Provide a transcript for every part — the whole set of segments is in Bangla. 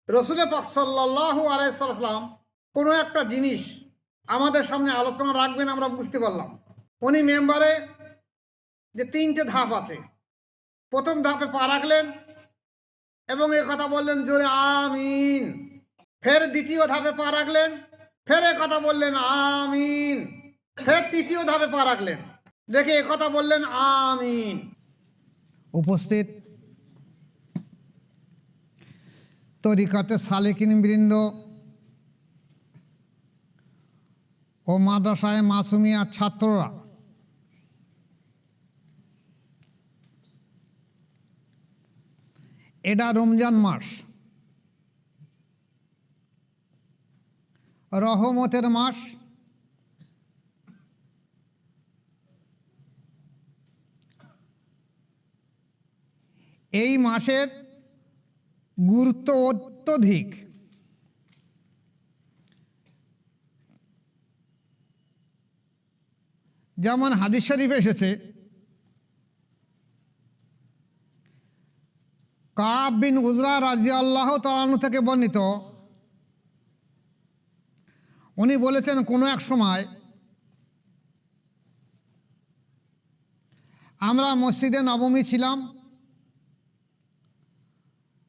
রসুল পাক সাল্লাল্লাহু আলাইহি সাল্লাম কোনো একটা জিনিস আমাদের সামনে আলোচনা রাখবেন, আমরা বুঝতে পারলাম। উনি মেম্বারে যে তিনটে ধাপ আছে, প্রথম ধাপে পা রাখলেন এবং এ কথা বললেন জোরে আমিন। ফের দ্বিতীয় ধাপে পা রাখলেন, ফের এ কথা বললেন আমিন। ফের তৃতীয় ধাপে পা রাখলেন, দেখে এ কথা বললেন আমিন। উপস্থিত তরিকাতে সালেকিন বৃন্দ ও মাদ্রাসায় মাসুমিয়ার ছাত্ররা, এটা রমজান মাস, রহমতের মাস। এই মাসের গুরুত্ব অত্যধিক। যেমন হাদিস শরীফ এসেছে, কাব বিন উজরা রাদিয়াল্লাহু তাআলা আনহু থেকে বর্ণিত, উনি বলেছেন কোনো এক সময় আমরা মসজিদে নবমী ছিলাম।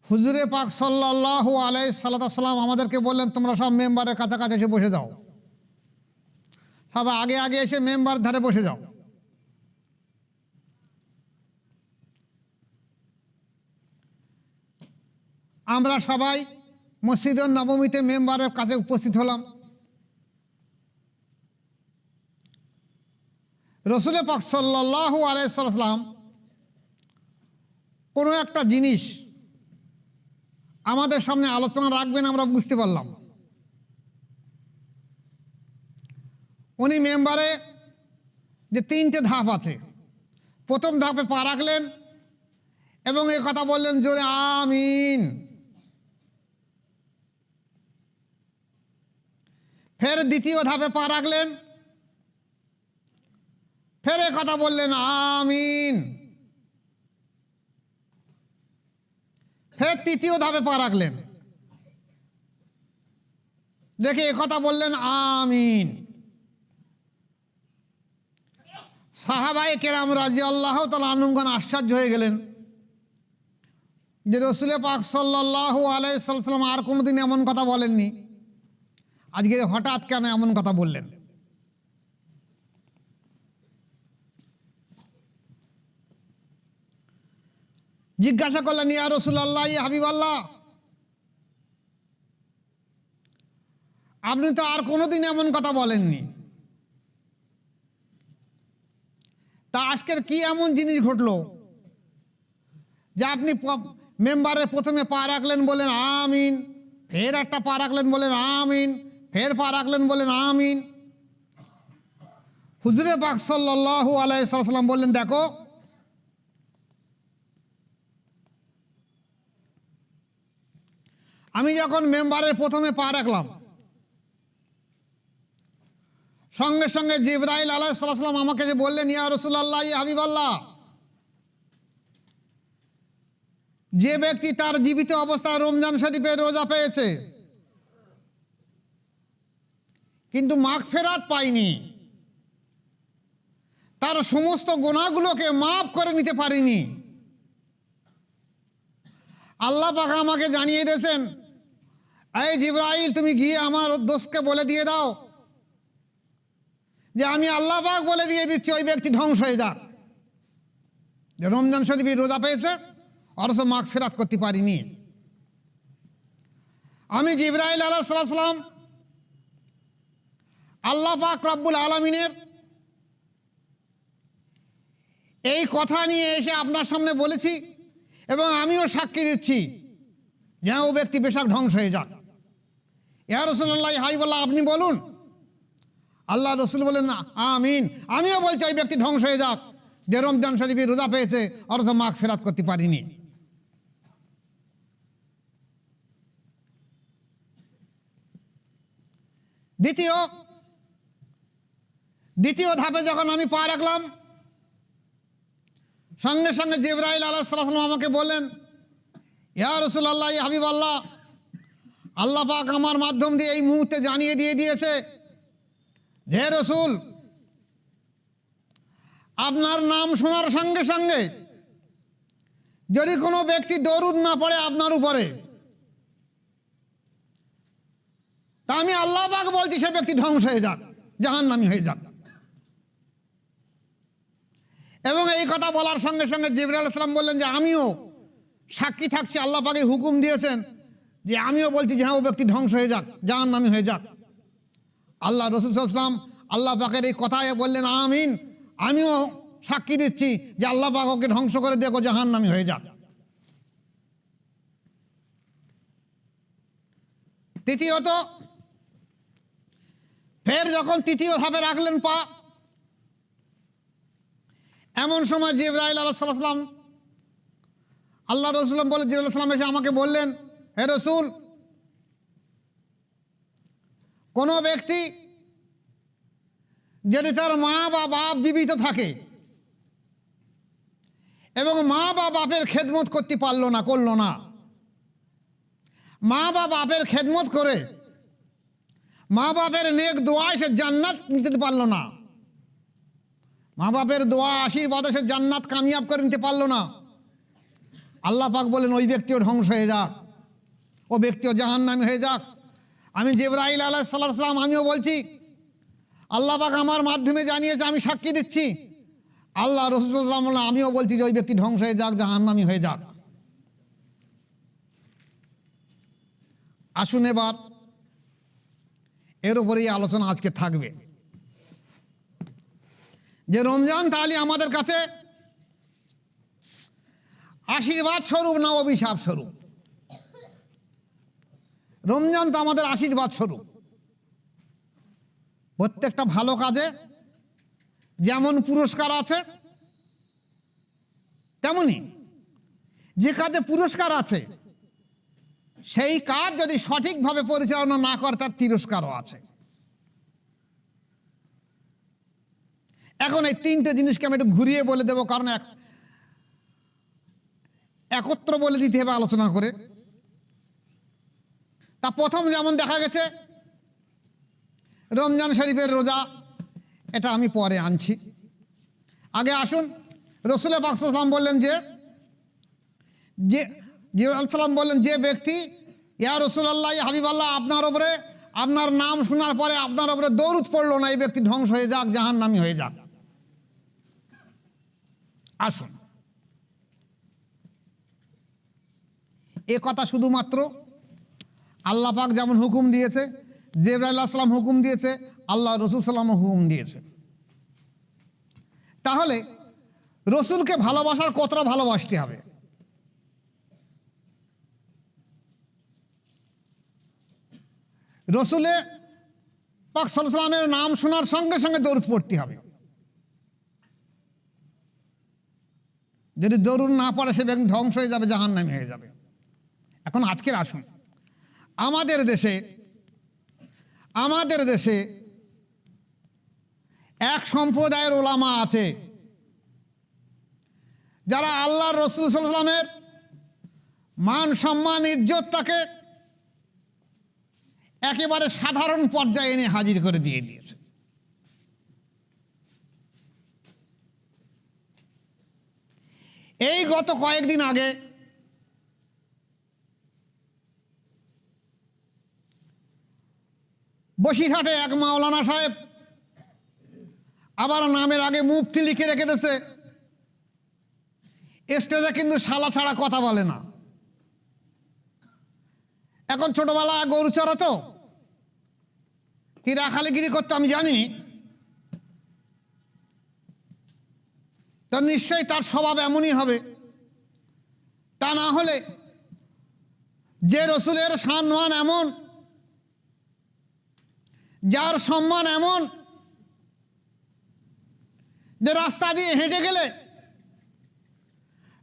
হুজুরে পাক সাল্লাল্লাহু আলাইহি সাল্লাম আমাদেরকে বললেন, তোমরা সব মেম্বারের কাছাকাছি এসে বসে যাও, সব আগে আগে এসে মেম্বার ধারে বসে যাও। আমরা সবাই মসজিদের নবমীতে মেম্বারের কাছে উপস্থিত হলাম। রসুল পাক সাল্লাল্লাহু আলাইহি সাল্লাম কোনো একটা জিনিস আমাদের সামনে আলোচনা রাখবেন, আমরা বুঝতে পারলাম। উনি মেম্বারে যে তিনটে ধাপ আছে, প্রথম ধাপে পা রাখলেন এবং এ কথা বললেন জোরে আমিন। ফের দ্বিতীয় ধাপে পা রাখলেন, ফের এ কথা বললেন আমিন। ফের তৃতীয় ধাপে পা রাখলেন, দেখে এ কথা বললেন আমিন। সাহাবায়ে কেরাম রাদিয়াল্লাহু তাআলা আনহুগণ আশ্চর্য হয়ে গেলেন যে রসুল পাক সাল্লাল্লাহু আলাইহি সাল্লাম আর কোনোদিন এমন কথা বলেননি, আজকে হঠাৎ কেন এমন কথা বললেন। জিজ্ঞাসা করলেন, ইয়া রাসূলুল্লাহ, ইয়া হাবিবাল্লাহ, আপনি তো আর কোনোদিন এমন কথা বলেননি, তা আজকের কি এমন জিনিস ঘটলো যে আপনি মেম্বারের প্রথমে পা রাখলেন বলেন আমিন, ফের একটা পা রাখলেন বলেন আমিন, ফের পা রাখলেন বলেন আমিন। হুজুরে পাক সাল্লাল্লাহু আলাইহি সাল্লাম বললেন, দেখো, আমি যখন মেম্বারের প্রথমে পা রাখলাম, সঙ্গে সঙ্গে জিবরাইল আলাইহিস সালাম আমাকে যে বললেন, ইয়া রাসূলুল্লাহ, ইয়া হাবিবাল্লাহ, যে ব্যক্তি তার জীবিত অবস্থায় রমজান শরীফে রোজা পেয়েছে কিন্তু মাগফিরাত পায়নি, তার সমস্ত গুনাহগুলোকে মাফ করে নিতে পারিনি, আল্লাহ পাক আমাকে জানিয়ে দিয়েছেন, এই জিবরাইল, তুমি গিয়ে আমার দোষকে বলে দিয়ে দাও যে আমি আল্লাহ পাক বলে দিয়ে দিচ্ছি ওই ব্যক্তি ধ্বংস হয়ে যাক, যে রমজান শরীফে রোজা পেয়েছে অথচ মাগফিরাত করতে পারিনি। আমি জিবরাইল আলাইহিস সালাম আল্লাহ পাক রব্বুল আলামিনের এই কথা নিয়ে এসে আপনার সামনে বলেছি এবং আমিও সাক্ষী দিচ্ছি যে ও ব্যক্তি বেশক ধ্বংস হয়ে যাক। ইয়া রাসূলুল্লাহ, হাবিবাল্লাহ, আপনি বলুন। আল্লাহ রসুল বলেন আমিন, আমিও বলছি ওই ব্যক্তি ধ্বংস হয়ে যাক যে রমজান শরীফে রোজা পেয়েছে অথচ মাগফিরাত করতে পারিনি। দ্বিতীয় ধাপে যখন আমি পা রাখলাম, সঙ্গে সঙ্গে জিবরাইল আলাইহিস সালাম আমাকে বললেন, ইয়া রাসূলুল্লাহ, ইয়া হাবিবাল্লাহ, আল্লাহ পাক আমার মাধ্যম দিয়ে এই মুহূর্তে জানিয়ে দিয়ে দিয়েছে, হে রসুল, আপনার নাম শোনার সঙ্গে সঙ্গে যদি কোনো ব্যক্তি দরুদ না পড়ে আপনার উপরে, তা আমি আল্লাহ পাক বলছি সে ব্যক্তি ধ্বংস হয়ে যাক, জাহান্নামী হয়ে যাক। এবং এই কথা বলার সঙ্গে সঙ্গে জিবরাইল আলাইহিস সালাম বললেন যে আমিও সাক্ষী থাকছি, আল্লাহ পাকে হুকুম দিয়েছেন যে আমিও বলছি যে হ্যাঁ, ও ব্যক্তি ধ্বংস হয়ে যাক, জাহান্নামী হয়ে যাক। আল্লাহ রাসূল সাল্লাল্লাহু আলাইহি ওয়াসাল্লাম আল্লাহ পাকের এই কথায় বললেন আমিন, আমিও সাক্ষী দিচ্ছি যে আল্লাহ পাক ওকে ধ্বংস করে দেখো, জাহান্নামী হয়ে যাক। তৃতীয়ত, ফের যখন তৃতীয় ধাপে রাখলেন পা, এমন সময় জিবরাইল আলাইহিস সালাম, আল্লাহ রাসূল বলে জিবরাইল আলাইহিস সালাম এসে আমাকে বললেন, হে রসুল, কোনো ব্যক্তি যদি তার মা বা বাপ জীবিত থাকে এবং মা বা বাপের খেদমত করতে পারলো না, করলো না, মা বা বাপের খেদমত করে মা বাপের নেক দোয়ায় সে জান্নাত নিতে পারলো না, মা বাপের দোয়া আশীর্বাদে সে জান্নাত কামিয়াব করে নিতে পারলো না, আল্লাহ পাক বলেন ওই ব্যক্তিও ধ্বংস হয়ে যাক, ও ব্যক্তিও জাহান্নামী হয়ে যাক। আমি জিবরাইল আলাইহিস সালাম আমিও বলছি, আল্লাহ পাক আমার মাধ্যমে জানিয়েছে, আমি সাক্ষী দিচ্ছি। আল্লাহ রাসূল সাল্লাল্লাহু আলাইহি ওয়াসাল্লাম আমিও বলছি যে ওই ব্যক্তি ধ্বংস হয়ে যাক, জাহান্নামী হয়ে যাক। আসুন এবার এর উপরেই আলোচনা আজকে থাকবে যে রমজান তাহলে আমাদের কাছে আশীর্বাদ স্বরূপ না অভিশাপ স্বরূপ? রমজান তো আমাদের আশীর্বাদ স্বরূপ। প্রত্যেকটা ভালো কাজে যেমন পুরস্কার আছে, তেমনি যে কাজে পুরস্কার আছে সেই কাজ যদি সঠিকভাবে পরিচালনা না করে তার তিরস্কারও আছে। এখন এই তিনটে জিনিসকে আমি একটু ঘুরিয়ে বলে দেবো, কারণ একত্র বলে দিতে হবে আলোচনা করে। তা প্রথম যেমন দেখা গেছে রমজান শরীফের রোজা, এটা আমি পরে আনছি। আগে আসুন, রাসূল পাক সাল্লাল্লাহু আলাইহি ওয়াসাল্লাম বললেন যে জিবরাইল বললেন, যে ব্যক্তি ইয়া রাসূলুল্লাহ, ইয়া হাবিবাল্লাহ, আপনার উপরে আপনার নাম শোনার পরে আপনার উপরে দরুদ পড়লো না, এই ব্যক্তি ধ্বংস হয়ে যাক, জাহান্নামী হয়ে যাক। আসুন, এ কথা শুধুমাত্র আল্লাহ পাক যেমন হুকুম দিয়েছে, জিবরাইল আলাইহিস সালাম হুকুম দিয়েছে, আল্লাহ রাসূল সাল্লাল্লাহু আলাইহি ওয়াসাল্লাম হুকুম দিয়েছে। তাহলে রসুলকে ভালোবাসার কতটা ভালোবাসতে হবে? রসুলের পাক সাল্লাল্লাহু আলাইহি ওয়াসাল্লামের নাম শোনার সঙ্গে সঙ্গে দরুদ পড়তে হবে। যদি দরুদ না পড়ে সে ব্যক্তি ধ্বংস হয়ে যাবে, জাহান্নামী হয়ে যাবে। এখন আজকের আসুন, আমাদের দেশে এক সম্প্রদায়ের ওলামা আছে যারা আল্লাহর রাসূল সাল্লাল্লাহু আলাইহি ওয়াসাল্লামের মান সম্মান ইজ্জতটাকে একেবারে সাধারণ পর্যায়ে এনে হাজির করে দিয়ে দিয়েছে। এই গত কয়েকদিন আগে বসিরহাটে এক মাওলানা সাহেব, আবার নামের আগে মুফতি লিখে রেখে দিয়েছে, স্টেজে কিন্তু শালা ছাড়া কথা বলে না। এখন ছোটবেলা গরু চড়াতো, কি রাখালিগিরি করতো আমি জানি, তো নিশ্চয়ই তার স্বভাব এমনই হবে। তা না হলে যে রসুলের সম্মান এমন, যার সম্মান এমন যে রাস্তা দিয়ে হেঁটে গেলে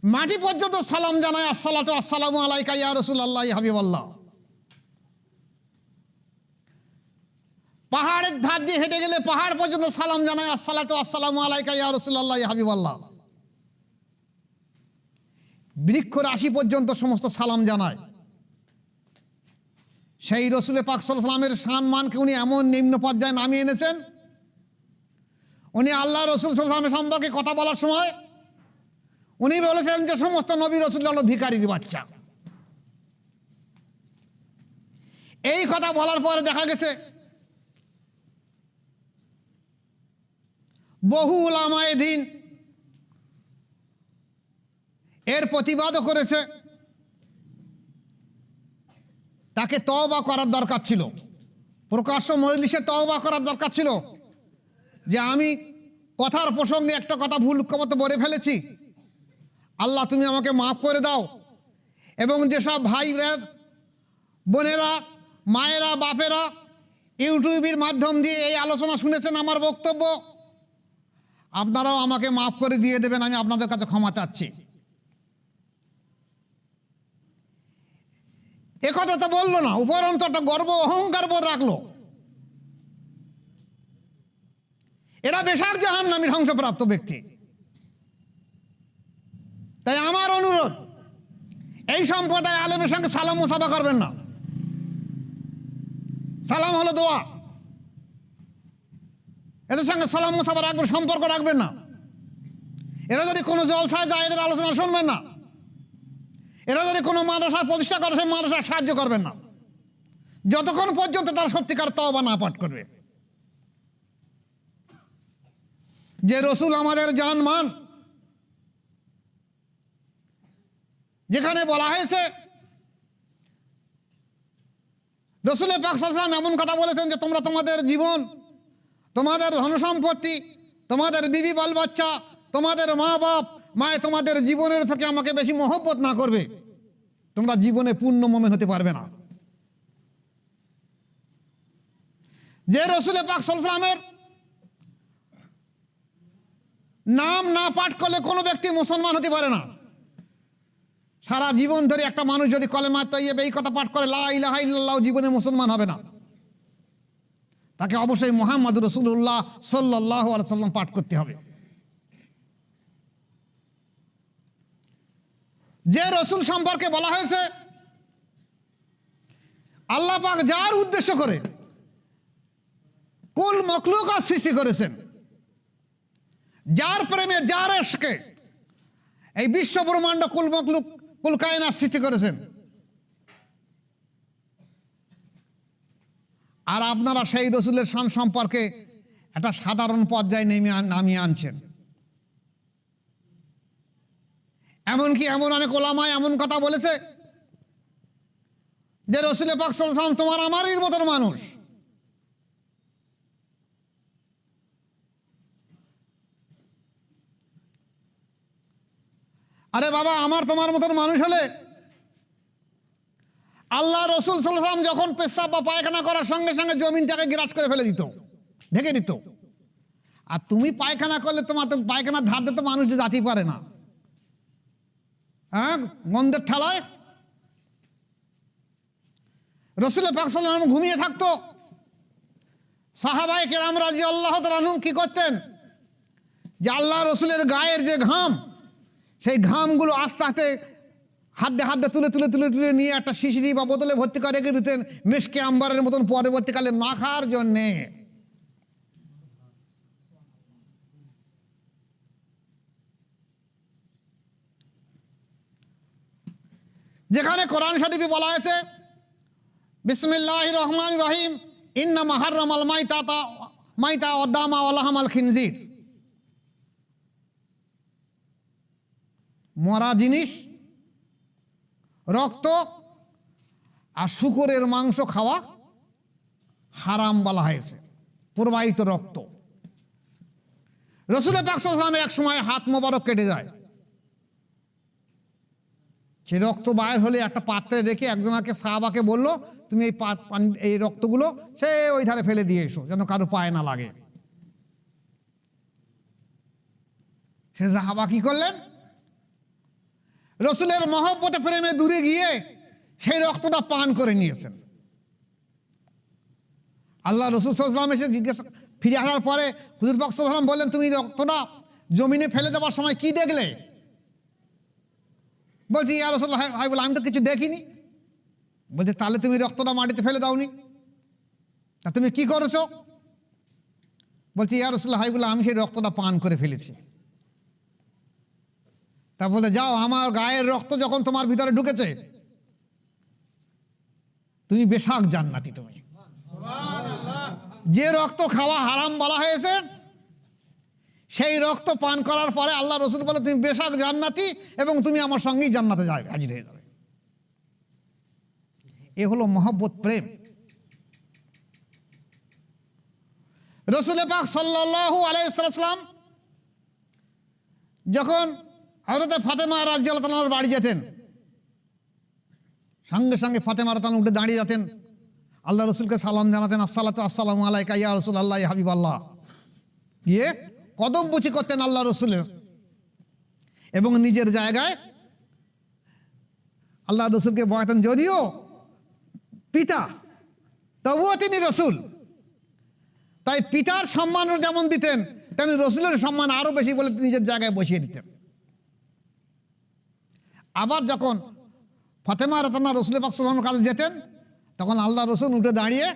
মাটি পর্যন্ত সালাম জানায়, আসসালাতু আসসালামু আলাইকা ইয়া রাসূলুল্লাহ ইয়া হাবিবাল্লাহ। পাহাড়ের ধার দিয়ে হেঁটে গেলে পাহাড় পর্যন্ত সালাম জানায়, আসসালাতু আসসালামু আলাইকা ইয়া রাসূলুল্লাহ ইয়া হাবিবাল্লাহ। বৃক্ষ রাশি পর্যন্ত সমস্ত সালাম জানায়। সেই রসুল পাক সাল্লাল্লাহু আলাইহি ওয়াসাল্লামের সম্মানকে উনি এমন নিম্ন পর্যায়ে নামিয়ে এনেছেন, উনি আল্লাহ রসুল সাল্লাল্লাহু আলাইহি ওয়াসাল্লাম সম্পর্কে কথা বলার সময় উনি বলেছেন যে সমস্ত নবী রসুল হলো ভিখারির বাচ্চা। এই কথা বলার পরে দেখা গেছে বহু উলামায়ে দ্বীন এর প্রতিবাদও করেছে। তাকে তওবা করার দরকার ছিল, প্রকাশ্য মজলিসে তওবা করার দরকার ছিল যে আমি কথার প্রসঙ্গে একটা কথা ভুল মতো বলে ফেলেছি, আল্লাহ তুমি আমাকে মাফ করে দাও। এবং যেসব ভাইরা বোনেরা মায়েরা বাপেরা ইউটিউবের মাধ্যম দিয়ে এই আলোচনা শুনেছেন আমার বক্তব্য, আপনারাও আমাকে মাফ করে দিয়ে দেবেন, আমি আপনাদের কাছে ক্ষমা চাচ্ছি। একথা তো বললো না, উপরন্তু একটা গর্ব অহংকার বোধ রাখলো। এরা বেশাক জাহান্নামীর ধ্বংসপ্রাপ্ত ব্যক্তি। তাই আমার অনুরোধ, এই সম্প্রদায় আলেমের সঙ্গে সালাম মুসাফা করবেন না। সালাম হলো দোয়া, এদের সঙ্গে সালাম মুসাফা রাখবেন, সম্পর্ক রাখবেন না। এরা যদি কোনো জলসায় যায় এদের আলোচনা শুনবেন না। এরা যদি কোনো মাদ্রাসা প্রতিষ্ঠা করে সেই মাদ্রাসার সাহায্য করবেন না, যতক্ষণ পর্যন্ত তারা সত্যিকার তওবা না পাঠ করবে। যে রসুল আমাদের জান মান, যেখানে বলা হয়েছে রসুল পাক সাল্লাল্লাহু আলাইহি ওয়াসাল্লাম এমন কথা বলেছেন যে তোমরা তোমাদের জীবন, তোমাদের ধনসম্পত্তি, তোমাদের বিবি বাল বাচ্চা, তোমাদের মা বাপ মায়ে তোমাদের জীবনের থেকে আমাকে বেশি মহব্বত না করবে, তোমরা জীবনে পূর্ণ মুমিন হতে পারবে না। যে রসুল পাক সাল্লাল্লাহু আলাইহি ওয়াসাল্লামের নাম না পাঠ করলে কোনো ব্যক্তি মুসলমান হতে পারে না। সারা জীবন ধরে একটা মানুষ যদি কলেমা তাইয়্যিবা এই কথা পাঠ করে লা ইলাহা ইল্লাল্লাহ, জীবনে মুসলমান হবে না। তাকে অবশ্যই মুহাম্মদুর রাসূলুল্লাহ সাল্লাল্লাহু আলাইহি ওয়াসাল্লাম পাঠ করতে হবে। যে রসুল সম্পর্কে বলা হয়েছে আল্লাহ পাক যার উদ্দেশ্য করে কুল মখলুকাত সৃষ্টি করেছেন, যার প্রেমে যার ইশকে এই বিশ্ব ব্রহ্মাণ্ড কুল মখলুক কুল কায়নাত সৃষ্টি করেছেন, আর আপনারা সেই রসুলের শান সম্পর্কে একটা সাধারণ পর্যায়ে নামিয়ে আনছেন। এমনকি এমন অনেক ওলামায় এমন কথা বলেছে যে রসুল পাক সাল্লাল্লাহু আলাইহি ওয়াসাল্লাম তোমার আমারই মতন মানুষ। আরে বাবা, আমার তোমার মতন মানুষ হলে আল্লাহ রসুল সাল্লাল্লাহু আলাইহি ওয়াসাল্লাম যখন পেশাব বা পায়খানা করার সঙ্গে সঙ্গে জমিনটাকে গ্রাস করে ফেলে দিত, ঢেকে দিত। আর তুমি পায়খানা করলে তোমার তো পায়খানার ধারতে তো মানুষ জাতি পারে না, হ্যাঁ, গন্ধের ঠালায়। রসুল পাক সাল্লাল্লাহু আলাইহি ওয়াসাল্লাম ঘুমিয়ে থাকতো, সাহাবায়ে কেরাম রাদিয়াল্লাহু তাআলা আনহুম কি করতেন যে আল্লাহ রসুলের গায়ের যে ঘাম, সেই ঘামগুলো আস্তে আস্তে হাতে হাতে তুলে তুলে তুলে তুলে নিয়ে একটা শিশিরি বা বোতলে ভর্তি করে রেখে দিতেন মেশকে আম্বারের মতন পরবর্তীকালে মাখার জন্যে। যেখানে কোরআন শরীফে বলা হয়েছে বিসমিল্লাহির রহমানির রহিম ইন্নামা হাররামাল মাইতা ওয়াদ দামা ওয়া লাহমাল খিনজির, মরা জিনিস, রক্ত আর শূকরের মাংস খাওয়া হারাম বলা হয়েছে, প্রবাহিত রক্ত। রসুল পাক সাল্লাল্লাহু আলাইহি ওয়াসাল্লামের এক সময় হাত মোবারক কেটে যায়, সে রক্ত বাইর হলে একটা পাত্রে রেখে একজনকে সাহাবাকে বলল তুমি এই রক্তগুলো সে ওই ধারে ফেলে দিয়ে এসো যেন কারো পায়ে না লাগে। সে সাহাবা কি করলেন, রসুলের মহব্বতে প্রেমে দূরে গিয়ে সেই রক্তটা পান করে নিয়েছেন। আল্লাহ রসুল সাল্লাল্লাহু আলাইহি ওয়াসাল্লাম এসে জিজ্ঞাসা ফিরে আসার পরে হুজুর পাক সাল্লাল্লাহু আলাইহি ওয়াসাল্লাম বললেন তুমি রক্তটা জমিনে ফেলে দেওয়ার সময় কি দেখলে? বলছি ইয়া রাসূলুল্লাহ, আমি তো কিছু দেখিনি। বলছে তাহলে তুমি রক্তটা মাটিতে ফেলে দাওনি, তা তুমি কি করেছো? বলছি ইয়া রাসূলুল্লাহ, আমি সেই রক্তটা পান করে ফেলেছি। তা বলে যাও, আমার গায়ের রক্ত যখন তোমার ভিতরে ঢুকেছে, তুমি বেশাক জান্নাতি। তুমি যে রক্ত খাওয়া হারাম বলা হয়েছে, সেই রক্ত পান করার পরে আল্লাহ রসুল বলে তুমি বেশাক জান্নাতি, এবং তুমি আমার সঙ্গেই জান্নাতে যাবে, হাজির হয়ে যাবে। এ হলো মহব্বত, প্রেম। রসুল পাক সাল্লাল্লাহু আলাইহি সাল্লাম যখন হযরত ফাতেমা রাদিয়াল্লাহু তাআলার বাড়ি যেতেন, সঙ্গে সঙ্গে ফাতেমা রাদিয়াল্লাহু তাআলা উঠে দাঁড়িয়ে যেতেন, আল্লাহ রসুলকে সালাম জানাতেন, আসসালাতু আসসালামু আলাইকা ইয়া রাসূলুল্লাহ ইয়া হাবিবাল্লাহ, গিয়ে কদম বুচি করতেন আল্লাহ রসুলের, এবং নিজের জায়গায় আল্লাহ রসুলকে বয়াতেন। যদিও পিতা, তবুও তিনি রসুল, তাই পিতার সম্মান যেমন দিতেন, তেমনি রসুলের সম্মান আরো বেশি বলে নিজের জায়গায় বসিয়ে দিতেন। আবার যখন ফাতেমা রাদিয়াল্লাহু রসুল পাক সাল্লাল্লাহু আলাইহি ওয়াসাল্লামের কাছে যেতেন, তখন আল্লাহ রসুল উঠে দাঁড়িয়ে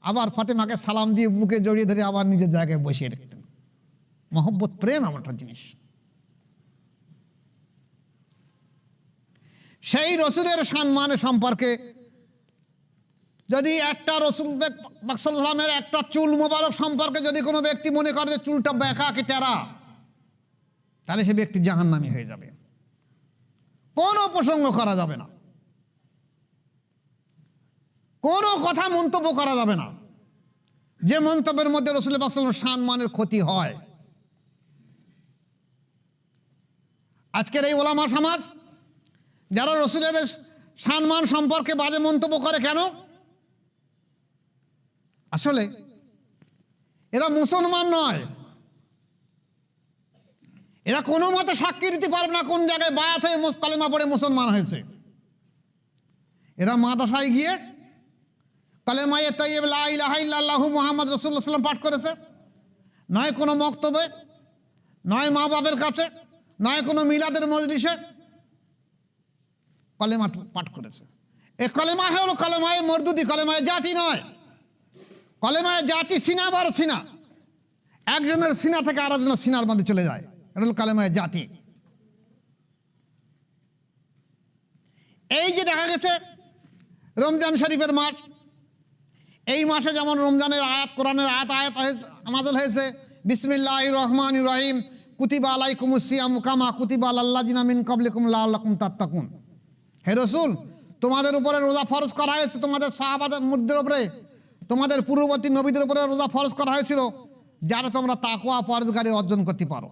আবার ফাতেমাকে সালাম দিয়ে বুকে জড়িয়ে ধরে আবার নিজের জায়গায় বসিয়ে রাখতেন। মহব্বত, প্রেম এমন একটা জিনিস। সেই রসুলের সম্মানের সম্পর্কে যদি একটা রসুল পাক সাল্লাল্লাহু আলাইহি ওয়াসাল্লামের একটা চুল মোবারক সম্পর্কে যদি কোনো ব্যক্তি মনে করে যে চুলটা বেঁকা কি টেরা, তাহলে সে ব্যক্তি জাহান্নামী হয়ে যাবে। কোনো প্রসঙ্গ করা যাবে না, কোনো কথা মন্তব্য করা যাবে না যে মন্তব্যের মধ্যে রসুল পাক সাল্লাল্লাহু আলাইহি ওয়াসাল্লামের সম্মানের ক্ষতি হয়। আজকের এই ওলামা সমাজ যারা রসুলের সম্মান সম্পর্কে বাজে মন্তব্য করে, কেন? আসলে এরা মুসলমান নয়, এরা কোনো মতে সাক্ষী দিতে পারবে না কোন জায়গায় বায়াত হয়ে কালেমা পড়ে মুসলমান হয়েছে। এরা মাদ্রাসায় গিয়ে কালেমায়ে তাইয়্যিব লা ইলাহা ইল্লাল্লাহু মুহাম্মদ রাসূলুল্লাহ সাল্লাল্লাহু আলাইহি ওয়াসাল্লাম পাঠ করেছে, নয় কোনো মক্তবে, নয় মা বাবার কাছে, নয় কোনো মিলাদের মজলিসে কলেমা পাঠ করেছে। এ কলেমা হলো কলেমায়ে মরদুদি, কলেমায়ে জাতি নয়। কলেমায়ে জাতি সিনা বার সিনা, একজনের সিনা থেকে আরেকজনের সিনার মধ্যে চলে যায়, এটা হলো কলেমায়ে জাতি। এই যে দেখা গেছে রমজান শরীফের মাস, এই মাসে যেমন রমজানের আয়াত, কোরআনের আয়াত নাযিল হয়েছে, বিসমিল্লাহির রহমানির রহিম, কুতিবা আলাইকুমুস সিয়ামু কামা কুতিবা আলাল লাযিনা মিন ক্বাবলিকুম লাআল্লাকুম তাত্তাকুন। হে রাসূল, তোমাদের উপরে রোজা ফরজ করা হয়েছে, তোমাদের সাহাবাদের মধ্যে উপরে, তোমাদের পূর্ববর্তী নবীদের উপরে রোজা ফরজ করা হয়েছিল, যারা তোমরা তাকওয়া পরহেজগারি অর্জন করতে পারো।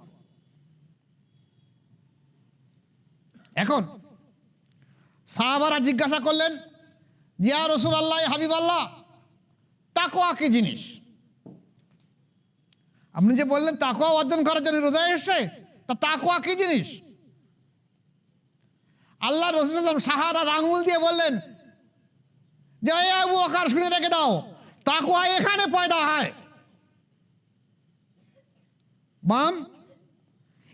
এখন সাহাবারা জিজ্ঞাসা করলেন, ইয়া রাসূলুল্লাহ, হাবিবাল্লাহ, তাকওয়া কি জিনিস? আপনি যে বললেন তাকওয়া অর্জন করার জন্য রোজা এসেছে, তা তাকওয়া কি জিনিস? আল্লাহ রাসূল শাহাদাত আঙ্গুল দিয়ে বললেন যে আবু বকর শুনে রেখে দাও, তাকওয়া এখানে পয়দা হয়। বাম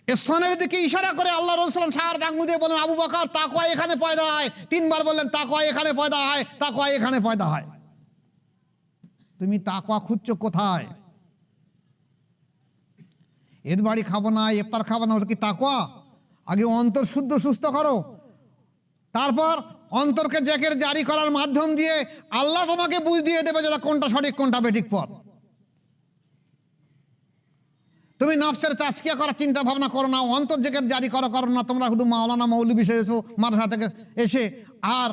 স্তনের দিকে ইশারা করে আল্লাহ রাসূল শাহাদাত আঙ্গুল দিয়ে বললেন, আবু বকর, তাকওয়া এখানে পয়দা হয়। তিনবার বললেন তাকওয়া এখানে পয়দা হয়, তাকওয়া এখানে পয়দা হয়। তুমি তাকওয়া খুঁজছো কোথায়? এর বাড়ি খাবো না, ইফতার খাবো না, ওটা কি তাকওয়া? আগে অন্তর শুদ্ধ সুস্থ করো, তারপর অন্তরকে জেকের জারি করার মাধ্যম দিয়ে আল্লাহ তোমাকে বুঝ দিয়ে দেবে যেটা কোনটা সঠিক কোনটা বেঠিক পথ। তুমি নফসের তাজকিয়া করার চিন্তা ভাবনা করো না, অন্তর জেকের জারি করো না। তোমরা শুধু মাওলানা মৌলবী এসেছো মাদ্রাসা থেকে এসে, আর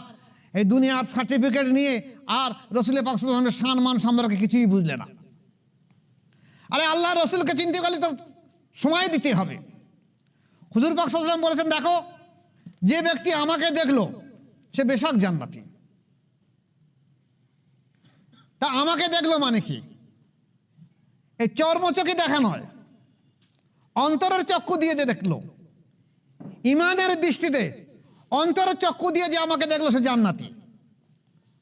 এই দুনিয়ার সার্টিফিকেট নিয়ে আর রসুল পাক সাল্লাল্লাহু আলাইহি ওয়াসাল্লামের সম্মান সম্পর্কে কিছুই বুঝলে না। আরে আল্লাহ রসুলকে চিনতে গেলে তো সময় দিতে হবে। হুজুর পাক সাল্লাল্লাহু আলাইহি ওয়াসাল্লাম বলেছেন, দেখো, যে ব্যক্তি আমাকে দেখলো সে বেশাক জান্নাতি। তা আমাকে দেখলো মানে কি? এই চর্মচোখে দেখা নয়, অন্তরের চক্ষু দিয়ে যে দেখলো, ইমানের দৃষ্টিতে অন্তরের চক্ষু দিয়ে যে আমাকে দেখলো সে জান্নাতি।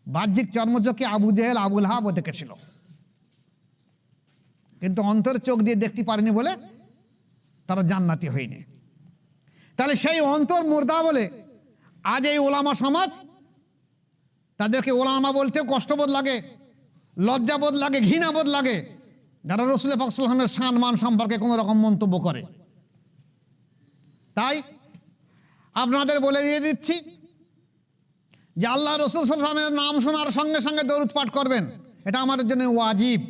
বাহ্যিক চর্মচোখে আবু জেহেল, আবু লাহাব দেখেছিল, কিন্তু অন্তরের চোখ দিয়ে দেখতে পারেনি বলে তারা জান্নাতি হয়নি। তাহলে সেই অন্তর মুর্দা বলে আজ এই ওলামা সমাজ তাদেরকে ওলামা বলতেও কষ্টবোধ লাগে, লজ্জাবোধ লাগে, ঘৃণাবোধ লাগে, যারা রাসূল পাক সাল্লাল্লাহু আলাইহি ওয়াসাল্লামের সম্মান সম্পর্কে কোনো রকম মন্তব্য করে। তাই আপনাদের বলে দিয়ে দিচ্ছি যে আল্লাহ রাসূল সাল্লাল্লাহু আলাইহি ওয়াসাল্লামের নাম শোনার সঙ্গে সঙ্গে দরুদ পাঠ করবেন, এটা আমাদের জন্য ওয়াজিব,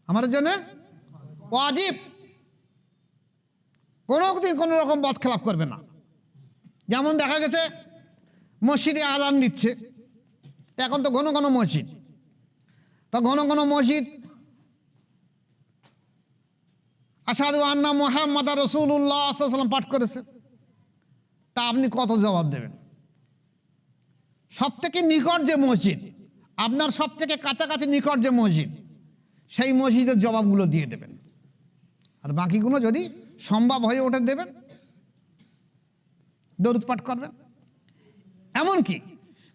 আমাদের জন্য ওয়াজিব। কোনোদিন কোনো রকম বদখেলাপ করবে না। যেমন দেখা গেছে মসজিদে আযান দিচ্ছে, এখন তো ঘন ঘন মসজিদ, তো ঘন ঘন মসজিদ আশহাদু আন্না মুহাম্মাদার রাসূলুল্লাহ সাল্লাল্লাহু আলাইহি ওয়াসাল্লাম পাঠ করেছে, তা আপনি কত জবাব দেবেন? সব থেকে নিকট যে মসজিদ, আপনার সব থেকে কাছাকাছি নিকট যে মসজিদ, সেই মসজিদের জবাবগুলো দিয়ে দেবেন, আর বাকিগুলো যদি সম্ভব হয়ে ওঠে দেবেন, দরুদ পাঠ করবেন। এমনকি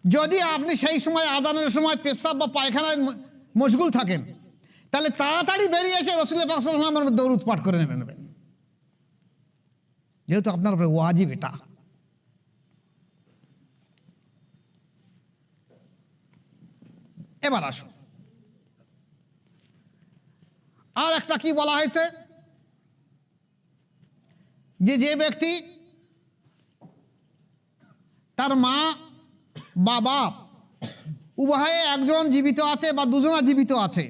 যদি আপনি সেই সময় আযানের সময় পেশাব বা পায়খানায় মশগুল থাকেন, তাহলে তাড়াতাড়ি বেরিয়ে এসে রাসূল পাক সাল্লাল্লাহু আলাইহি ওয়াসাল্লামের দরুদ পাঠ করে নেবেন, যেহেতু আপনার উপরে ওয়াজিব এটা। এবার আসুন, আর একটা কি বলা হয়েছে, যে ব্যক্তি তার মা বা বাপ উভয়ে একজন জীবিত আছে বা দুজনা জীবিত আছে,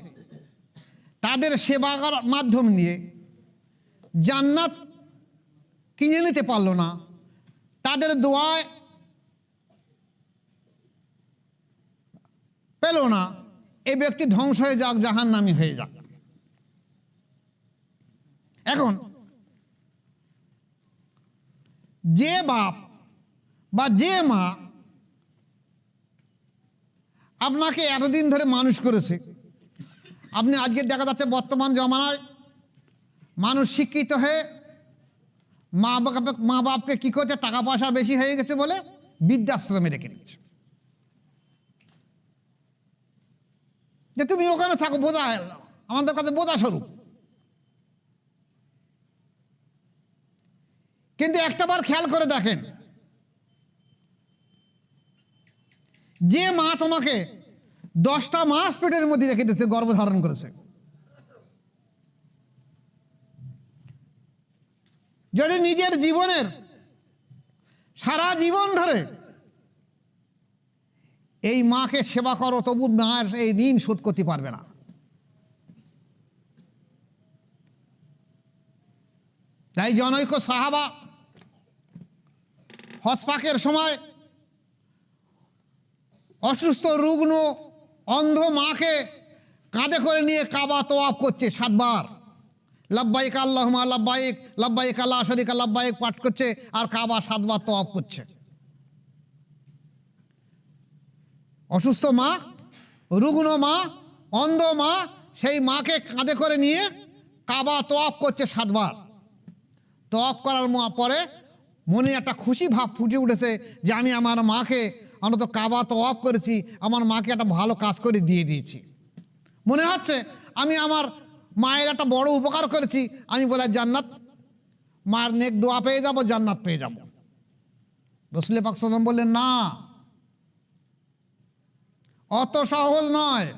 তাদের সেবার মাধ্যম দিয়ে জান্নাত কিনে নিতে পারলো না, তাদের দোয়ায় পেল না, এই ব্যক্তি ধ্বংস হয়ে যাক, জাহান্নামী হয়ে যাক। এখন যে বাপ বা যে মা আপনাকে এতদিন ধরে মানুষ করেছে, আপনি আজকে দেখা যাচ্ছে বর্তমান জমানায় মানুষ শিক্ষিত হয়ে মা বাপকে কি করছে, টাকা পয়সা বেশি হয়ে গেছে বলে বৃদ্ধাশ্রমে রেখে দিচ্ছে, যে তুমি ওখানে থাকো, বোঝা আমাদের কাছে বোঝা স্বরূপ। কিন্তু একটাবার খেয়াল করে দেখেন, যে মা তোমাকে 10টা মাস পেটের মধ্যে রেখে দিয়েছে, গর্ভধারণ করেছে, যদি নিজের জীবনের সারা জীবন ধরে এই মাকে সেবা করো, তবু মায়ের এই ঋণ শোধ করতে পারবে না। তাই জনৈক সাহাবা হজ পাকের সময় অসুস্থ, রুগ্ন, অন্ধ মাকে কাঁধে করে নিয়ে কাবা তওয়াফ করছে 7 বার, লাব্বাইক আল্লাহুম্মা লাব্বাইক, লাব্বাইক লা শারীকা লাব্বাইক পাঠ করছে, আর কাবা 7 বার তওয়াফ করছে। অসুস্থ মা, রুগ্ন মা, অন্ধ মা, সেই মাকে কাঁধে করে নিয়ে কাবা তওয়াফ করছে 7 বার। তওয়াফ করার পরে মনে একটা খুশি ভাব ফুটে উঠেছে যে আমি আমার মাকে অন্তত কাবা তওয়াফ করেছি, আমার মাকে একটা ভালো কাজ করে দিয়ে দিয়েছি, মনে হচ্ছে আমি আমার মায়ের একটা বড় উপকার করেছি, আমি বলে জান্নাত, মার নেক দোয়া পেয়ে যাব, জান্নাত পেয়ে যাব। রাসূল পাক সাল্লাল্লাহু আলাইহি ওয়াসাল্লাম বললেন, না, অত সহজ নয়,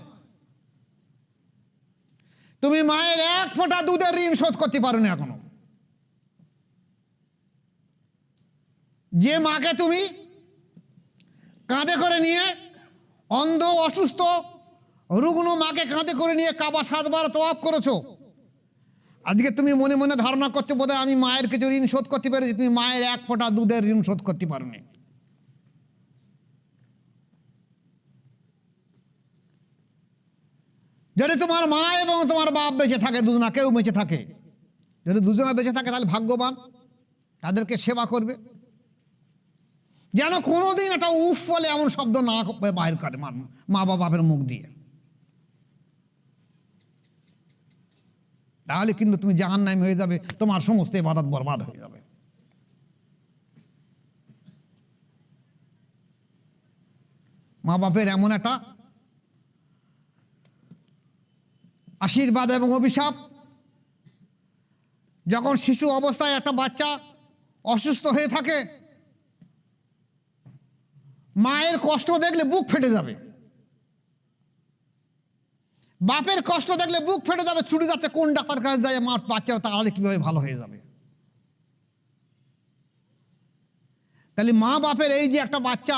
তুমি মায়ের 1 ফোঁটা দুধের ঋণ শোধ করতে পারো না এখনো। যে মাকে তুমি কাঁধে করে নিয়ে, অন্ধ, অসুস্থ, রুগ্ন মাকে কাঁধে করে নিয়ে কাবা 7 বার তওয়াফ করেছো, আজকে তুমি মনে মনে ধারণা করছো বোধহয় আমি মায়ের কিছু ঋণ শোধ করতে পেরেছি, তুমি মায়ের 1 ফোঁটা দুধের ঋণ শোধ করতে পারোনি। যদি তোমার মা এবং তোমার বাপ বেঁচে থাকে, দুজনা কেউ বেঁচে থাকে, যদি দুজনা বেঁচে থাকে তাহলে ভাগ্যবান, তাদেরকে সেবা করবে, যেন কোনোদিন একটা উফ বলে এমন শব্দ না বাইর করে মা বাপের মুখ দিয়ে, তাহলে কিন্তু তুমি জাহান্নামী হয়ে যাবে, তোমার সমস্ত ইবাদত বরবাদ হয়ে যাবে। মা বাপের এমন একটা আশীর্বাদ এবং অভিশাপ, যখন শিশু অবস্থায় একটা বাচ্চা অসুস্থ হয়ে থাকে, মায়ের কষ্ট দেখলে বুক ফেটে যাবে, বাপের কষ্ট দেখলে বুক ফেটে যাবে, ছুটে যাচ্ছে কোন ডাক্তার কাছে যায় মার বাচ্চারা তাহলে কিভাবে ভালো হয়ে যাবে। তাহলে মা বাপের এই যে একটা বাচ্চা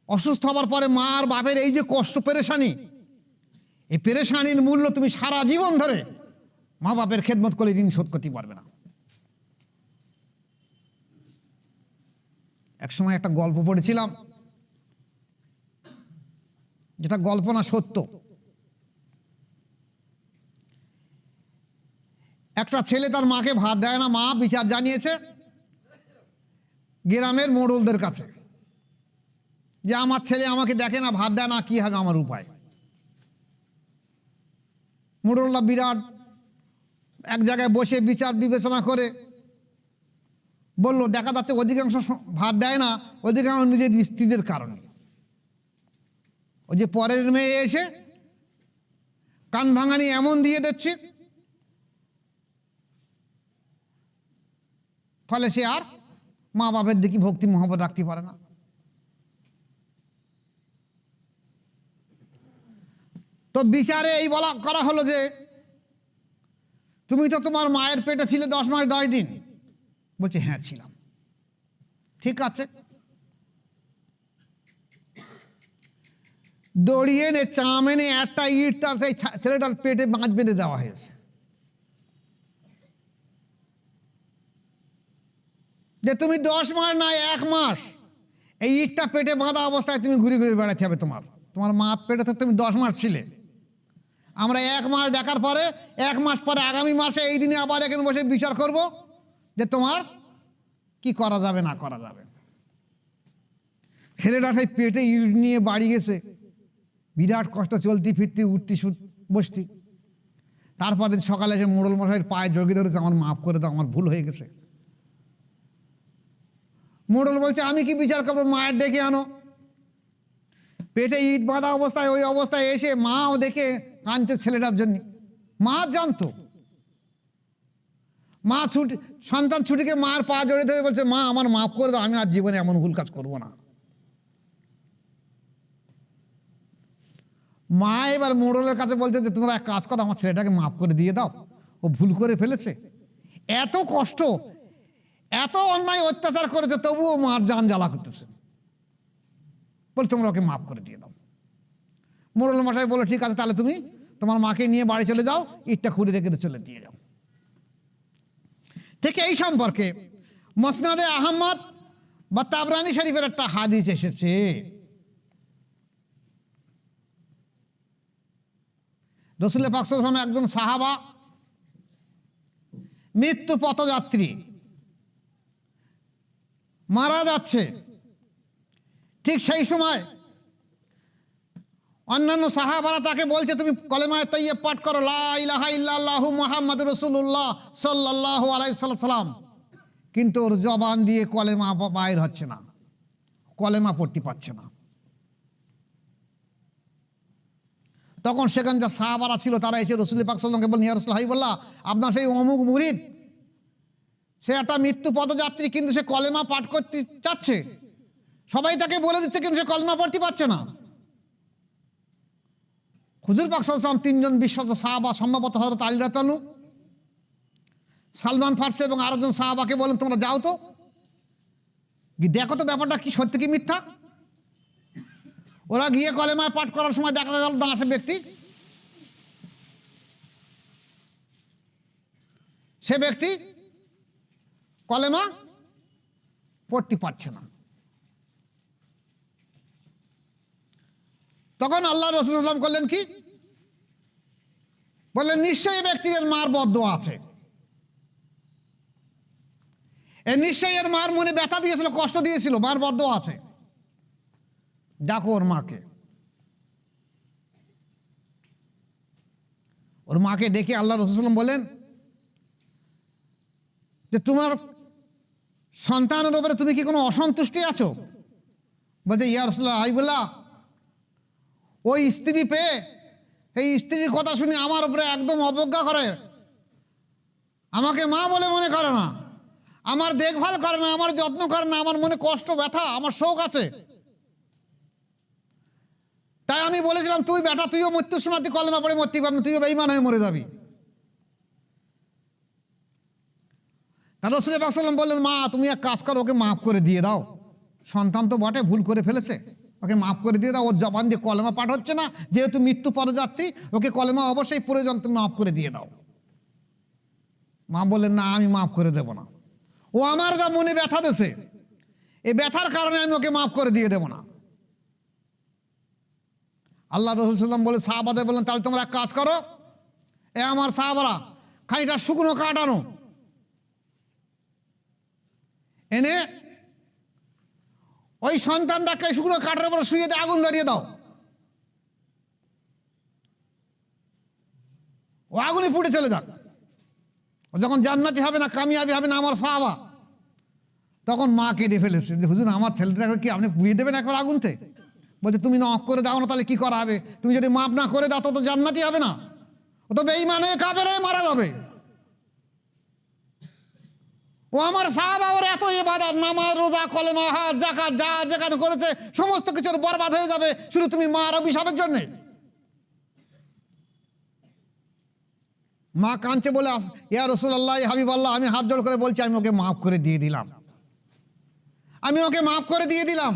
অসুস্থ হবার পরে মা আর বাপের এই যে কষ্ট পেরেশানি, এই পেরেশানির মূল্য তুমি সারা জীবন ধরে মা বাপের খেদমত করে ঋণ শোধ করতে পারবে না। এক সময় একটা গল্প পড়েছিলাম, যেটা গল্প না সত্য। একটা ছেলে তার মাকে ভাত দেয় না, মা বিচার জানিয়েছে গ্রামের মোড়লদের কাছে যে আমার ছেলে আমাকে দেখে না, ভাত দেয় না, কি হবে আমার উপায়। মোড়লরা বিরাট এক জায়গায় বসে বিচার বিবেচনা করে বলল, দেখা যাচ্ছে অধিকাংশ ভাত দেয় না, অধিকাংশ নিজের স্ত্রীদের কারণে। ওই যে পরের মেয়ে এসে কান ভাঙানি এমন দিয়ে দিচ্ছে, ফলে সে আর মা বাপের দিকে ভক্তি মহব্বত রাখতে পারে না। তো বিচারে এই বলা করা হলো যে তুমি তো তোমার মায়ের পেটে ছিলে 10 মাস 10 দিন। বলছে হ্যাঁ ছিলাম। ঠিক আছে, দড়িয়ে এনে চামেনে একটা ইট তার সেই ছেলেটার পেটে বাঁধ বেঁধে দেওয়া হয়েছে যে তুমি 10 মাস না 1 মাস এই ইটটা পেটে বাঁধা অবস্থায় তুমি ঘুরে ঘুরে বেড়াতে হবে। তোমার মা পেটে তো তুমি 10 মাস ছিলে। আমরা 1 মাস দেখার পরে 1 মাস পরে আগামী মাসে এই দিনে আবার এখানে বসে বিচার করব যে তোমার কি করা যাবে না করা যাবে। ছেলেটা সেই পেটে ইট নিয়ে বাড়ি গেছে, বিরাট কষ্ট, চলতি ফিরতি উঠতি বসতি। তারপর দিন সকালে এসে মোড়ল মশাইয়ের পায়ে জড়িয়ে ধরেছে, আমার মাফ করে দাও, আমার ভুল হয়ে গেছে। মোড়ল বলছে আমি কি বিচার করবো, মায়ের ডেকে আনো। পেটে ইট বাঁধা অবস্থায় ওই অবস্থায় এসে মাও দেখে কাঁদছে ছেলেটার জন্য। মা জানতো, মা ছুটি সন্তান ছুটিকে মার পা জড়িয়ে ধরে বলছে মা আমার মাফ করে দাও, আমি আর জীবনে এমন ভুল কাজ করবো না। মা এবার মোড়লের কাছে বলছে যে তোমরা এক কাজ করো, আমার ছেলেটাকে মাফ করে দিয়ে দাও, ও ভুল করে ফেলেছে, এত কষ্ট এত অন্যায় অত্যাচার করেছে তবুও মার জান জ্বালা করতেছে, বলে তোমরা ওকে মাফ করে দিয়ে দাও। মোড়ল মশাই বলে ঠিক আছে, তাহলে তুমি তোমার মাকে নিয়ে বাড়ি চলে যাও, ইটটা খুঁড়ে রেখে চলে দিয়ে যাও। ঠিক এই সম্পর্কে মুসনাদে আহমদ বা তাবরানী শরীফের একটা হাদিস এসেছে। রাসূল পাক সাল্লাল্লাহু আলাইহি ওয়াসাল্লাম একজন সাহাবা মৃত্যু পথযাত্রী মারা যাচ্ছে, ঠিক সেই সময় অন্যান্য সাহাবারা তাকে বলছে তুমি কলেমায়ে তাইয়্যিব পাঠ করো, লা ইলাহা ইল্লাল্লাহু মুহাম্মাদুর রাসূলুল্লাহ সাল্লাল্লাহু আলাইহি সাল্লাম, কিন্তু ওর জবান দিয়ে কলেমা বাইর হচ্ছে না, কলেমা পড়তে পারছে না। তখন সেখানে যা সাহাবারা ছিল তারা এসে রাসূল পাক সাল্লাল্লাহু আলাইহি ওয়াসাল্লামকে বললেন ইয়া রাসূলুল্লাহ, হাবিবাল্লাহ, আপনার সেই অমুক মুরিদ সে একটা মৃত্যু পথযাত্রী, কিন্তু সে কলেমা পাঠ করতে চাচ্ছে, সবাই তাকে বলে দিচ্ছে কিন্তু সে কলেমা পড়তে পারছে না। হুজুর পাক সাল্লাল্লাহু আলাইহি ওয়াসাল্লাম 3 জন বিশ্বস্ত সাহাবা, সম্ভবত হযরত আলী রাদিয়াল্লাহু আনহু, সালমান ফারসি এবং আরেকজন সাহাবাকে বলেন তোমরা যাও তো দেখো তো ব্যাপারটা কি সত্যি কি মিথ্যা। ওরা গিয়ে কলেমায় পাঠ করার সময় দেখা গেল না সে ব্যক্তি, সে ব্যক্তি কলেমা পড়তে পারছে না। তখন আল্লাহ রাসূল সাল্লাল্লাহু আলাইহি ওয়াসাল্লাম করলেন কি, বললেন নিশ্চয়ই এই ব্যক্তির মার বদদোয়া আছে, এ নিশ্চয়ই এর মার মনে ব্যথা দিয়েছিল, কষ্ট দিয়েছিল, মার বদদোয়া আছে, ডাকো ওর মাকে। ওর মাকে ডেকে আল্লাহ রাসূল সাল্লাল্লাহু আলাইহি ওয়াসাল্লাম বলেন যে তোমার সন্তানের উপরে তুমি কি কোনো অসন্তুষ্টি আছো? বলছে ইয়া রাসূলুল্লাহ, হাবিবাল্লাহ, ওই স্ত্রী পেয়ে এই স্ত্রীর কথা শুনে আমার উপরে একদম অবজ্ঞা করে, আমাকে মা বলে মনে করে না, আমার দেখভাল করে না, আমার যত্ন করে না, আমার মনে কষ্ট ব্যথা আমার শোক আছে, আমি বলেছিলাম তুই বেটা, তুইও মৃত্যুর সময় তুই কলেমা পড়ে মরতে পারবি, তুইও বেঈমান হয়ে মরে যাবি। রাসূল পাক সাল্লাল্লাহু আলাইহি ওয়াসাল্লাম বললেন, মা তুমি এক কাজ করো, ওকে মাফ করে দিয়ে দাও, সন্তান তো বটে, ভুল করে ফেলেছে, ওকে মাফ করে দিয়ে দাও, ওর জবান দিয়ে কলেমা পাঠ হচ্ছে না, যেহেতু মৃত্যু পরযাত্রী, ওকে কলেমা অবশ্যই প্রয়োজন, তুমি মাফ করে দিয়ে দাও। মা বললেন, না আমি মাফ করে দেব না, ও আমার যা মনে ব্যথা দিয়েছে, এই ব্যথার কারণে আমি ওকে মাফ করে দিয়ে দেব না। আল্লাহ রাসূল সাল্লাল্লাহু আলাইহি ওয়াসাল্লাম বলে সাহাবাদের বললেন, তাহলে তোমরা এক কাজ করো, এ আমার সাহাবারা, খানিকটা শুকনো কাঠ আনো, এনে ওই সন্তানটাকে শুকনো কাঠের উপর শুয়ে দিয়ে আগুন ধরিয়ে দাও, ও আগুনে পুড়ে চলে যাক, ও যখন জান্নাতি হবে না, কামিয়াবি হবে না আমার সাহাবা। তখন মা কেঁদে ফেলেছে যে হুজুর আমার ছেলেটাকে কি আপনি পুড়িয়ে দেবেন একবার আগুনতে? বলছে তুমি মাফ করে দাও না, তাহলে কি করা হবে? তুমি যদি মাফ না করে দাও তো জান্নাতি হবে না, ও তো বেঈমান হয়ে কাফের হয়ে মারা যাবে। ও আমার সাহাবা, ওর এত ইবাদত, নামাজ, রোজা, কলেমা, হজ, যাকাত যা যেখানে করেছে সমস্ত কিছুর বরবাদ হয়ে যাবে শুধু তুমি মার অভিশাপের জন্য। মা কাঁদছে বলে, ইয়া রাসূলুল্লাহ, ইয়া হাবিবাল্লাহ, আমি হাত জোড় করে বলছি আমি ওকে মাফ করে দিয়ে দিলাম, আমি ওকে মাফ করে দিয়ে দিলাম,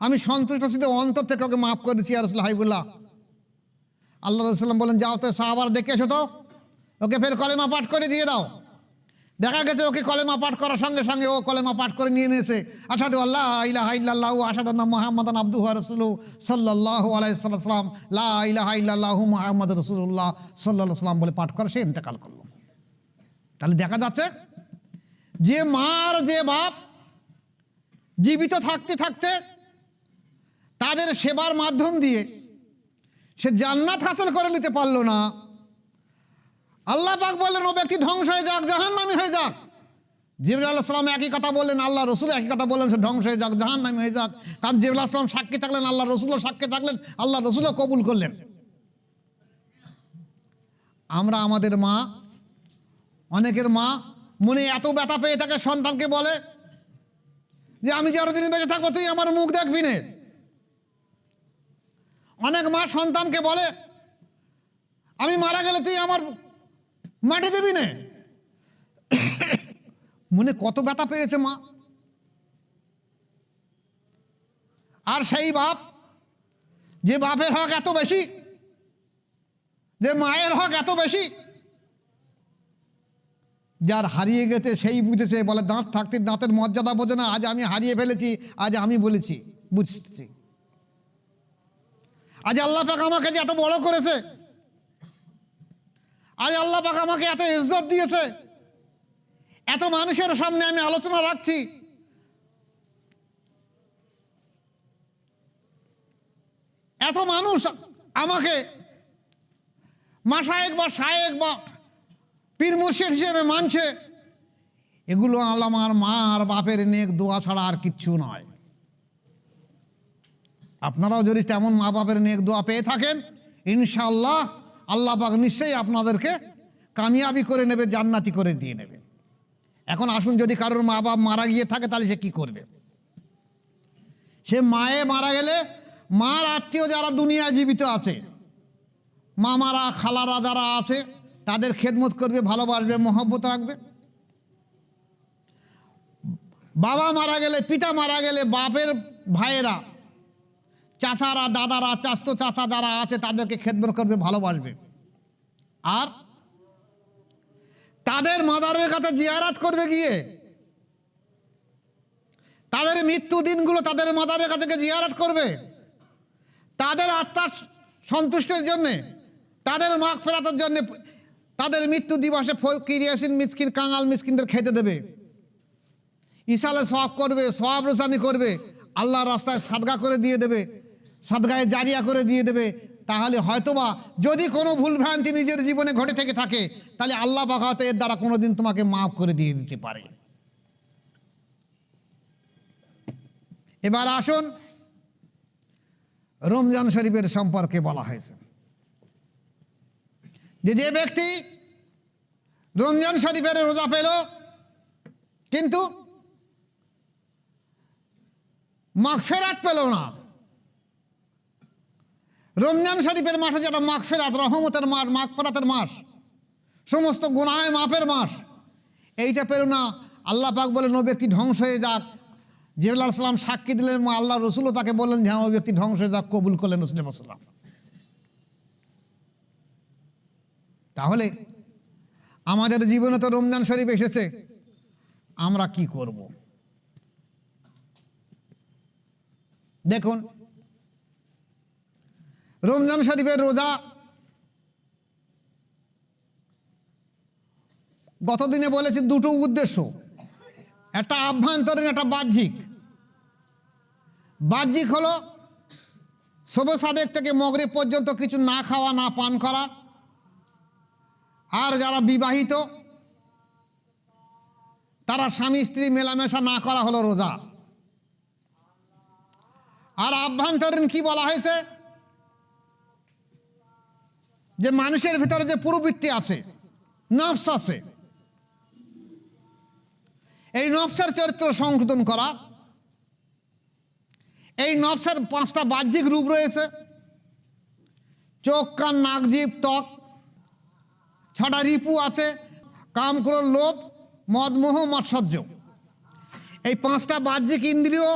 আমি সন্তুষ্ট ছিল, অন্তর থেকে ওকে মাফ করেছি ইয়া রাসূলুল্লাহ হাবিবুল্লাহ। আল্লাহ রাসূল সাল্লাল্লাহু আলাইহি ওয়াসাল্লাম বলেন, যাও তো সাহাবার দেখে এসো তো, ওকে ফের কলেমা পাঠ করে দিয়ে দাও। দেখা গেছে ওকে কলেমা পাঠ করার সঙ্গে সঙ্গে ও কলেমা পাঠ করে নিয়ে নিয়েছে, আশহাদু আল্লা ইলাহা ইল্লাল্লাহু ওয়া আশহাদু আন্না মুহাম্মাদান আবদুহু ওয়া রাসূলুহু সাল্লাল্লাহু আলাইহি ওয়াসাল্লাম, লা ইলাহা ইল্লাল্লাহু মুহাম্মাদুর রাসূলুল্লাহ সাল্লাল্লাহু আলাইহি ওয়াসাল্লাম বলে পাঠ করে সে ইন্তেকাল করলো। তাহলে দেখা যাচ্ছে যে মার যে বাপ জীবিত থাকতে থাকতে তাদের সেবার মাধ্যম দিয়ে সে জান্নাত হাসিল করে নিতে পারলো না, আল্লাহ পাক বললেন ও ব্যক্তি ধ্বংস হয়ে যাক, জাহান্নামী হয়ে যাক। জিবরাইল আলাইহিস সালাম একই কথা বললেন, আল্লাহ রাসূল একই কথা বললেন, সে ধ্বংস হয়ে যাক, জাহান্নামী হয়ে যাক। কারণ জিবরাইল আলাইহিস সালাম সাক্ষী থাকলেন, আল্লাহ রাসূলও সাক্ষী থাকলেন, আল্লাহ রাসূলও কবুল করলেন। আমরা আমাদের মা, অনেকের মা মনে এত ব্যথা পেয়ে থাকে, সন্তানকে বলে যে আমি যতদিন বেঁচে থাকবো তুই আমার মুখ দেখবি না। অনেক মা সন্তানকে বলে আমি মারা গেলে তুই আমার মাটি দিবি না। মনে কত ব্যথা পেয়েছে মা। আর সেই বাপ, যে বাপের হক এত বেশি, যে মায়ের হক এত বেশি, যার হারিয়ে গেছে সেই বুঝেছে, বলে দাঁত থাকতে দাঁতের মর্যাদা বোঝে না, আজ আমি হারিয়ে ফেলেছি, আজ আমি বলেছি বুঝছি। আজ আল্লাহ পাক আমাকে যে এত বড় করেছে, আজ আল্লাহ পাক আমাকে এত ইজ্জত দিয়েছে, এত মানুষের সামনে আমি আলোচনা রাখছি, এত মানুষ আমাকে মাশায়েখ বা শায়েখ বা পীর মুর্শিদ হিসেবে মানছে, এগুলো আমার মা আর বাপের নেক দোয়া ছাড়া আর কিচ্ছু নয়। আপনারাও যদি তেমন মা বাপের নেক দোয়া পেয়ে থাকেন, ইনশাআল্লাহ আল্লাহ পাক নিশ্চয়ই আপনাদেরকে কামিয়াবি করে নেবে, জান্নাতি করে দিয়ে নেবে। এখন আসুন, যদি কারোর মা বাপ মারা গিয়ে থাকে তাহলে সে কি করবে? সে মায়ে মারা গেলে মার আত্মীয় যারা দুনিয়ায় জীবিত আছে, মামারা খালারা যারা আছে, তাদের খেদমত করবে, ভালোবাসবে, মহব্বত রাখবে। বাবা মারা গেলে, পিতা মারা গেলে বাপের ভাইয়েরা, চাচারা, দাদারা, চাচতো চাচা যারা আছে তাদেরকে খেদমত করবে, ভালোবাসবে। আর তাদের মাজারের কাছে জিয়ারাত করবে গিয়ে, তাদের মৃত্যু দিনগুলো তাদের মাজারের কাছে জিয়ারাত করবে, তাদের আত্মার সন্তুষ্টির জন্যে, তাদের মাগফিরাতের জন্য, তাদের মৃত্যু দিবসে ফকির ইয়াসিন মিসকিন কাঙাল মিসকিনদের খেতে দেবে, ইসালে সওয়াব করবে, সওয়াব রসানি করবে, আল্লাহর রাস্তায় সাদগা করে দিয়ে দেবে, সাদগায়ে জারিয়া করে দিয়ে দেবে। তাহলে হয়তোবা যদি কোনো ভুল ভ্রান্তি নিজের জীবনে ঘটে থেকে থাকে, তাহলে আল্লাহ পাক হয়তো এর দ্বারা কোনোদিন তোমাকে মাফ করে দিয়ে দিতে পারে। এবার আসুন, রমজান শরীফের সম্পর্কে বলা হয়েছে যে যে ব্যক্তি রমজান শরীফের রোজা পেল কিন্তু মাগফিরাত পেল না, রমজান শরীফের মাসে যেটা মাগফিরাত, রহমতের মাস, মাগফিরাতের মাস, সমস্ত গুনাহে মাফের মাস, এইটা পেল না। আল্লাহ পাক বলেন ও ব্যক্তি ধ্বংস হয়ে যাক। জিবরাইল আলাইহিস সালাম সাক্ষী দিলেন, আল্লাহ রসুলও তাকে বললেন যে হ্যাঁ ওই ব্যক্তি ধ্বংস হয়ে যাক, কবুল করলেন মুসলিম আসলাম। তাহলে আমাদের জীবনে তো রমজান শরীফ এসেছে, আমরা কি করব? দেখুন, রমজান শরীফের রোজা গতদিনে বলেছি দুটো উদ্দেশ্য, একটা আভ্যন্তরীণ, একটা বাহ্যিক। বাহ্যিক হলো শবে সাদেক থেকে মাগরিব পর্যন্ত কিছু না খাওয়া, না পান করা। আর যারা বিবাহিত তারা স্বামী স্ত্রী মেলামেশা না করা হলো রোজা। আর আভ্যন্তরীণ কি বলা হয়েছে? যে মানুষের ভিতরে যে প্রবৃত্তি আছে, নফস আছে, এই নফসের চরিত্র সংশোধন করা। এই নফসের 5টা বাহ্যিক রূপ রয়েছে: চোখ, কান, নাক, জিভ, ত্বক। 6টা রিপু আছে: কাম, ক্রোধ, লোভ, মদ, মোহ, মাৎসর্য। এই 5টা বাহ্যিক ইন্দ্রিয়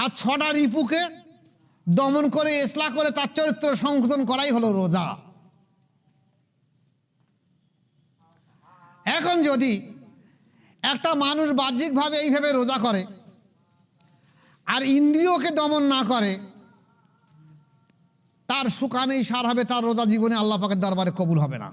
আর 6টা রিপুকে দমন করে, ইসলাহ করে তার চরিত্র সংশোধন করাই হলো রোজা। এখন যদি একটা মানুষ বাহ্যিকভাবে এইভাবে রোজা করে আর ইন্দ্রিয়কে দমন না করে, তার সুখানেই সার হবে, তার রোজা জীবনে আল্লাহ পাকের দরবারে কবুল হবে না।